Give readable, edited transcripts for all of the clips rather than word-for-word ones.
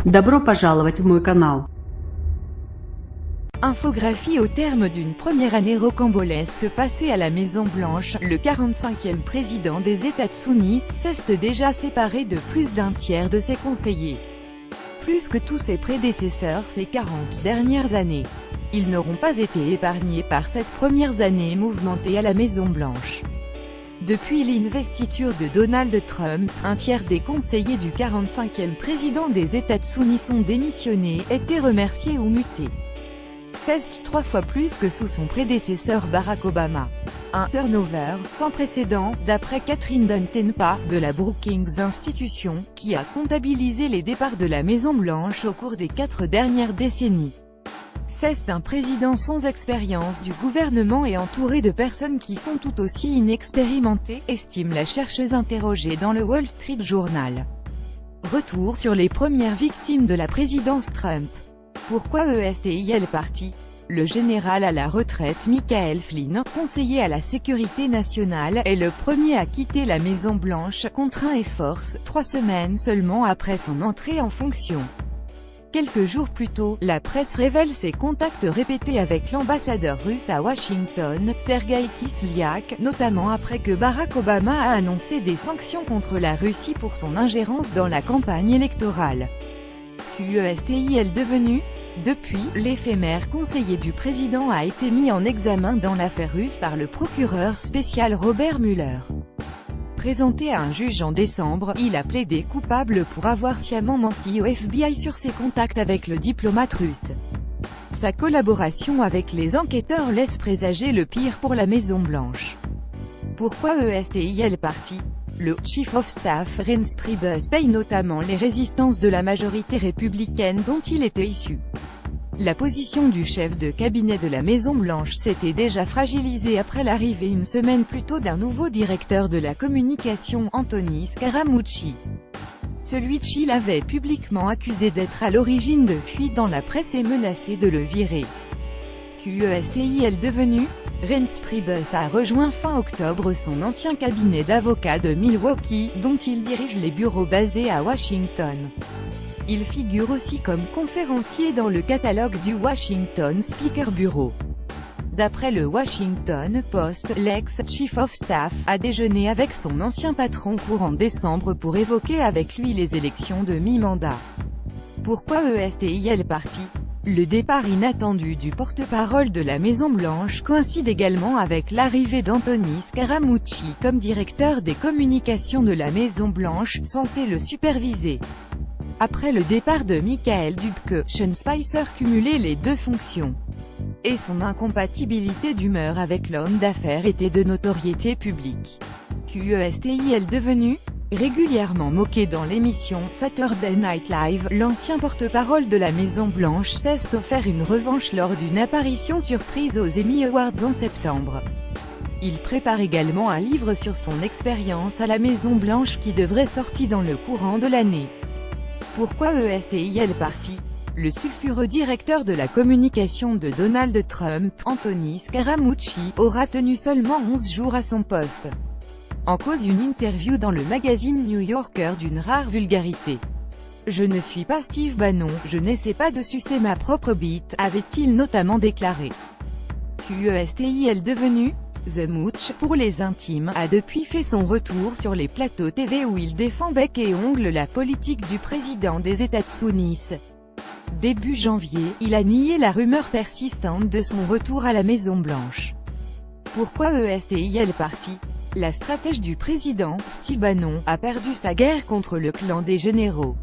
Добро пожаловать в мой канал. Infographie. Au terme d'une première année rocambolesque passée à la Maison-Blanche, le 45e président des États-Unis s'est déjà séparé de plus d'un tiers de ses conseillers. Plus que tous ses prédécesseurs ces 40 dernières années. Ils n'auront pas été épargnés par cette première année mouvementée à la Maison-Blanche. Depuis l'investiture de Donald Trump, un tiers des conseillers du 45e président des États-Unis ont démissionné, été remerciés ou mutés. C'est 3 fois plus que sous son prédécesseur Barack Obama. Un turnover sans précédent, d'après Catherine Duntenpa, de la Brookings Institution, qui a comptabilisé les départs de la Maison-Blanche au cours des 4 dernières décennies. C'est un président sans expérience du gouvernement et entouré de personnes qui sont tout aussi inexpérimentées, estime la chercheuse interrogée dans le Wall Street Journal. Retour sur les premières victimes de la présidence Trump. Pourquoi est-il parti? Le général à la retraite Michael Flynn, conseiller à la sécurité nationale, est le premier à quitter la Maison-Blanche, contraint et force, 3 semaines seulement après son entrée en fonction. Quelques jours plus tôt, la presse révèle ses contacts répétés avec l'ambassadeur russe à Washington, Sergueï Kislyak, notamment après que Barack Obama a annoncé des sanctions contre la Russie pour son ingérence dans la campagne électorale. Qu'est-il devenu? Depuis, l'éphémère conseiller du président a été mis en examen dans l'affaire russe par le procureur spécial Robert Mueller. Présenté à un juge en décembre, il a plaidé coupable pour avoir sciemment menti au FBI sur ses contacts avec le diplomate russe. Sa collaboration avec les enquêteurs laisse présager le pire pour la Maison-Blanche. Pourquoi est-il parti? Le Chief of Staff Reince Priebus paye notamment les résistances de la majorité républicaine dont il était issu. La position du chef de cabinet de la Maison-Blanche s'était déjà fragilisée après l'arrivée une semaine plus tôt d'un nouveau directeur de la communication, Anthony Scaramucci. Celui-ci l'avait publiquement accusé d'être à l'origine de fuites dans la presse et menacé de le virer. Qu'est-il devenu? Reince Priebus a rejoint fin octobre son ancien cabinet d'avocats de Milwaukee, dont il dirige les bureaux basés à Washington. Il figure aussi comme conférencier dans le catalogue du Washington Speaker Bureau. D'après le Washington Post, l'ex-Chief of Staff a déjeuné avec son ancien patron courant décembre pour évoquer avec lui les élections de mi-mandat. Pourquoi est-il parti? Le départ inattendu du porte-parole de la Maison-Blanche coïncide également avec l'arrivée d'Anthony Scaramucci comme directeur des communications de la Maison-Blanche, censé le superviser. Après le départ de Michael Dubke, Sean Spicer cumulait les 2 fonctions. Et son incompatibilité d'humeur avec l'homme d'affaires était de notoriété publique. Qu'est-il devenu? Régulièrement moqué dans l'émission Saturday Night Live, l'ancien porte-parole de la Maison-Blanche s'est offert une revanche lors d'une apparition surprise aux Emmy Awards en septembre. Il prépare également un livre sur son expérience à la Maison-Blanche qui devrait sortir dans le courant de l'année. Pourquoi est-il parti? Le sulfureux directeur de la communication de Donald Trump, Anthony Scaramucci, aura tenu seulement 11 jours à son poste. En cause une interview dans le magazine New Yorker d'une rare vulgarité. « Je ne suis pas Steve Bannon, je n'essaie pas de sucer ma propre bite », avait-il notamment déclaré. Qu'est-il devenu? The Mooch, pour les intimes, a depuis fait son retour sur les plateaux TV où il défend bec et ongle la politique du président des États-Unis. Début janvier, il a nié la rumeur persistante de son retour à la Maison-Blanche. Pourquoi est-il parti? La stratège du président, Steve Bannon, a perdu sa guerre contre le clan des généraux.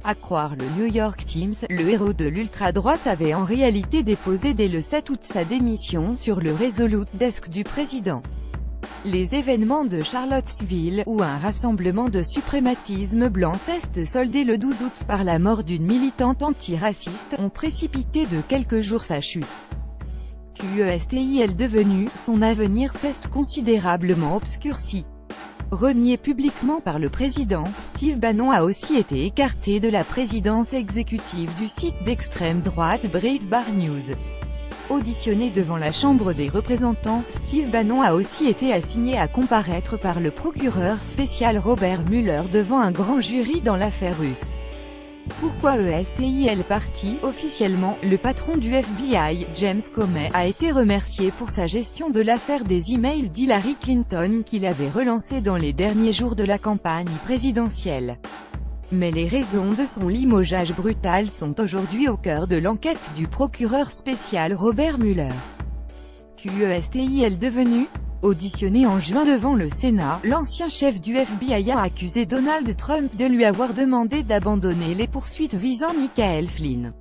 À croire le New York Times, le héros de l'ultra-droite avait en réalité déposé dès le 7 août sa démission sur le Resolute Desk du président. Les événements de Charlottesville, où un rassemblement de suprématisme blanc s'est soldé le 12 août par la mort d'une militante antiraciste, ont précipité de quelques jours sa chute. Qu'est-il devenu? Son avenir s'est considérablement obscurci. Renié publiquement par le président, Steve Bannon a aussi été écarté de la présidence exécutive du site d'extrême droite Breitbart News. Auditionné devant la Chambre des représentants, Steve Bannon a aussi été assigné à comparaître par le procureur spécial Robert Mueller devant un grand jury dans l'affaire russe. Pourquoi ESTIL parti? Officiellement, le patron du FBI, James Comey, a été remercié pour sa gestion de l'affaire des emails d'Hillary Clinton qu'il avait relancée dans les derniers jours de la campagne présidentielle. Mais les raisons de son limogeage brutal sont aujourd'hui au cœur de l'enquête du procureur spécial Robert Mueller. QESTIL devenu? Auditionné en juin devant le Sénat, l'ancien chef du FBI a accusé Donald Trump de lui avoir demandé d'abandonner les poursuites visant Michael Flynn.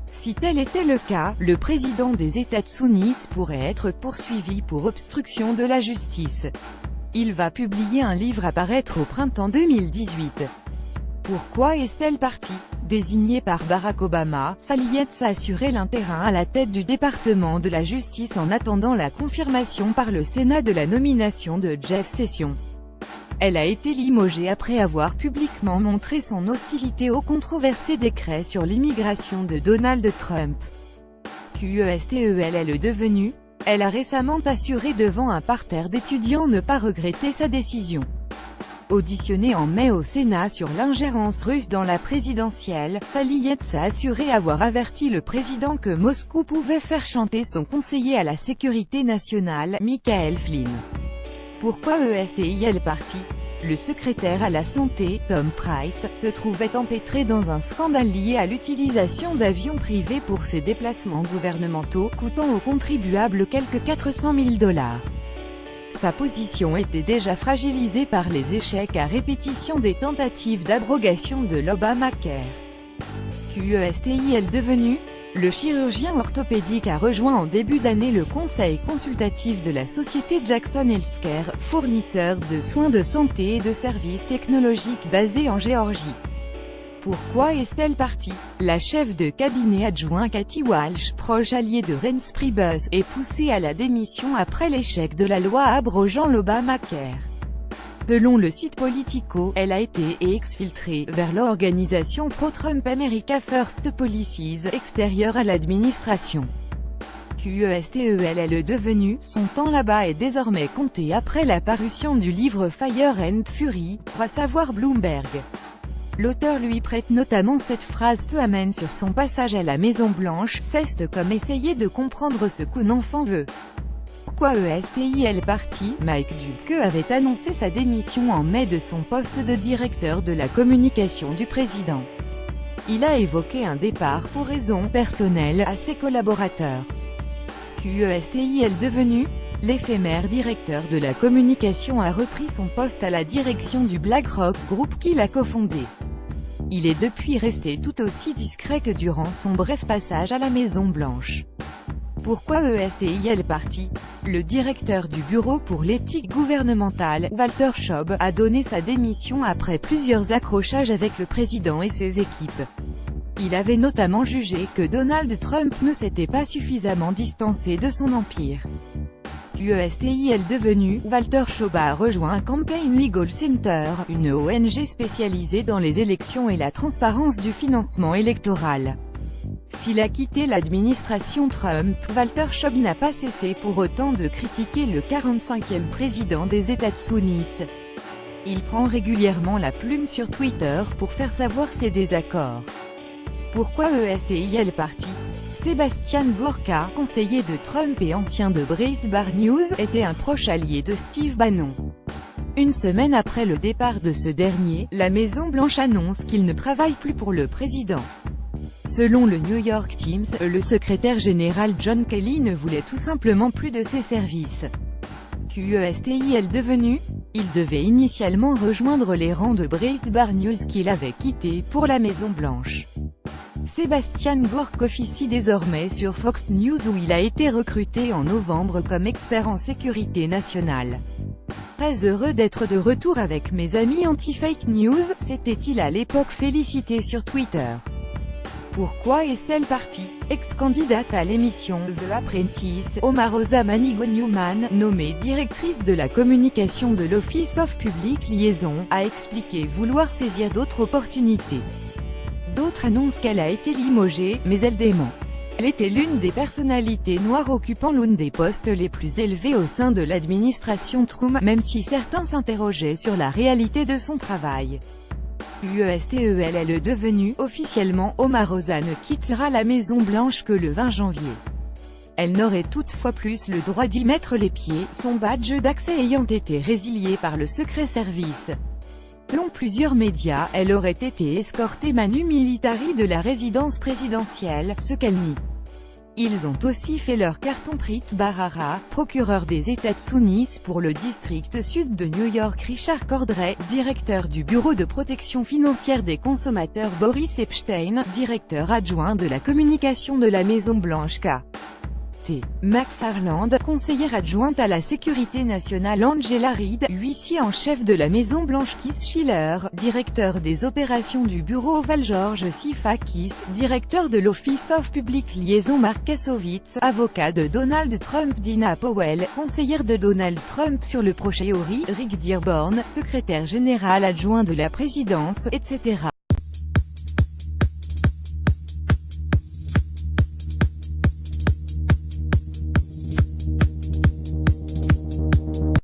Si tel était le cas, le président des États-Unis pourrait être poursuivi pour obstruction de la justice. Il va publier un livre à paraître au printemps 2018. Pourquoi est-elle partie? Désignée par Barack Obama, Sally Yates a assuré l'intérim à la tête du département de la justice en attendant la confirmation par le Sénat de la nomination de Jeff Sessions. Elle a été limogée après avoir publiquement montré son hostilité au controversé décret sur l'immigration de Donald Trump. QESTEL est devenue? Elle a récemment assuré devant un parterre d'étudiants ne pas regretter sa décision. Auditionnée en mai au Sénat sur l'ingérence russe dans la présidentielle, Sally Yates a assuré avoir averti le président que Moscou pouvait faire chanter son conseiller à la sécurité nationale, Michael Flynn. Pourquoi ESTIL parti? Le secrétaire à la santé, Tom Price, se trouvait empêtré dans un scandale lié à l'utilisation d'avions privés pour ses déplacements gouvernementaux, coûtant aux contribuables quelques 400 000 $. Sa position était déjà fragilisée par les échecs à répétition des tentatives d'abrogation de l'Obamacare. QESTIL devenu? Le chirurgien orthopédique a rejoint en début d'année le conseil consultatif de la société Jackson Healthcare, fournisseur de soins de santé et de services technologiques basé en Géorgie. Pourquoi est-elle partie? La chef de cabinet adjoint Kathy Walsh, proche alliée de Reince Priebus, est poussée à la démission après l'échec de la loi abrogeant l'Obamacare. Selon le site Politico, elle a été exfiltrée vers l'organisation pro-Trump America First Policies, extérieure à l'administration. QESTEL est devenu? Son temps là-bas est désormais compté après la parution du livre Fire and Fury, croit savoir Bloomberg. L'auteur lui prête notamment cette phrase peu amène sur son passage à la Maison-Blanche, c'est comme essayer de comprendre ce qu'un enfant veut. Pourquoi ESTIL parti? Mike Dubke avait annoncé sa démission en mai de son poste de directeur de la communication du président. Il a évoqué un départ pour raisons personnelles à ses collaborateurs. QESTIL devenu? L'éphémère directeur de la communication a repris son poste à la direction du BlackRock Group qu'il a cofondé. Il est depuis resté tout aussi discret que durant son bref passage à la Maison-Blanche. Pourquoi ESTIL parti? Le directeur du Bureau pour l'éthique gouvernementale, Walter Shaub, a donné sa démission après plusieurs accrochages avec le président et ses équipes. Il avait notamment jugé que Donald Trump ne s'était pas suffisamment distancé de son empire. QESTIL devenu? Walter Shaub a rejoint Campaign Legal Center, une ONG spécialisée dans les élections et la transparence du financement électoral. S'il a quitté l'administration Trump, Walter Shaub n'a pas cessé pour autant de critiquer le 45e président des États-Unis. Il prend régulièrement la plume sur Twitter pour faire savoir ses désaccords. Pourquoi ESTIL parti? Sebastian Gorka, conseiller de Trump et ancien de Breitbart News, était un proche allié de Steve Bannon. Une semaine après le départ de ce dernier, la Maison-Blanche annonce qu'il ne travaille plus pour le président. Selon le New York Times, le secrétaire général John Kelly ne voulait tout simplement plus de ses services. QESTIL devenu? Il devait initialement rejoindre les rangs de Breitbart News qu'il avait quitté pour la Maison-Blanche. Sebastian Gorka officie désormais sur Fox News où il a été recruté en novembre comme expert en sécurité nationale. Très heureux d'être de retour avec mes amis anti-fake news, s'était-il à l'époque félicité sur Twitter. Pourquoi est-elle partie? Ex-candidate à l'émission The Apprentice, Omarosa Manigo-Newman, nommée directrice de la communication de l'Office of Public Liaison, a expliqué vouloir saisir d'autres opportunités. D'autres annoncent qu'elle a été limogée, mais elle dément. Elle était l'une des personnalités noires occupant l'un des postes les plus élevés au sein de l'administration Trump, même si certains s'interrogeaient sur la réalité de son travail. USTEL est devenu officiellement Omarosa ne quittera la Maison Blanche que le 20 janvier. Elle n'aurait toutefois plus le droit d'y mettre les pieds, son badge d'accès ayant été résilié par le Secret Service. Selon plusieurs médias, elle aurait été escortée manu militari de la résidence présidentielle, ce qu'elle nie. Ils ont aussi fait leur carton Preet Bharara, procureur des États Sunnis pour le district sud de New York, Richard Cordray, directeur du Bureau de protection financière des consommateurs, Boris Epstein, directeur adjoint de la communication de la Maison-Blanche, K.T. McFarland, conseillère adjointe à la sécurité nationale, Angela Reid, huissier en chef de la Maison-Blanche, Keith Schiller, directeur des opérations du bureau ovale, George Sifakis, directeur de l'Office of Public Liaison, Mark Kasowitz, avocat de Donald Trump, Dina Powell, conseillère de Donald Trump sur le projet Ori, Rick Dearborn, secrétaire général adjoint de la présidence, etc.